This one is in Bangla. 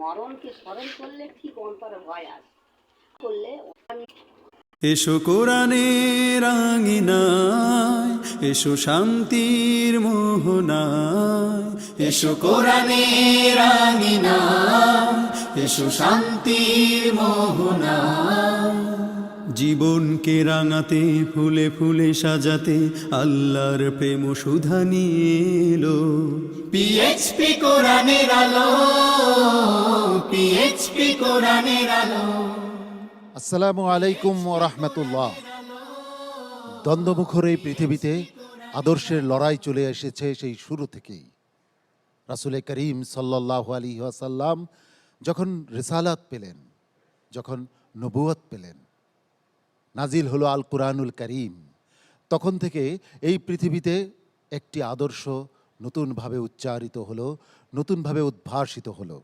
মরণকে স্মরণ করলে ঠিক অন্তরে ভয় আসে করলে। এসো কোরআনের আঙিনায়, এসো শান্তির মোহনায়, এসো কোরআনের আঙিনায়, এসো শান্তির মোহনায়। জীবনকে রাঙাতে, ফুলে ফুলে সাজাতে আল্লাহর প্রেম সুধা নিয়ে এলো পিএইচপি কোরআনের আলো, পিএইচপি কোরআনের আলো। আসসালামু আলাইকুম ওয়া রাহমাতুল্লাহ। দ্বন্দ্বমুখর এই পৃথিবীতে আদর্শের লড়াই চলে এসেছে সেই শুরু থেকেই। রাসূল করিম সাল্লাল্লাহু আলাইহি ওয়াসাল্লাম যখন রিসালাত পেলেন, যখন নবুয়ত পেলেন, নাজিল হলো আল কুরআনুল করিম, তখন থেকে এই পৃথিবীতে একটি আদর্শ নতুনভাবে উচ্চারিত হলো, নতুনভাবে উদ্ভাসিত হলো।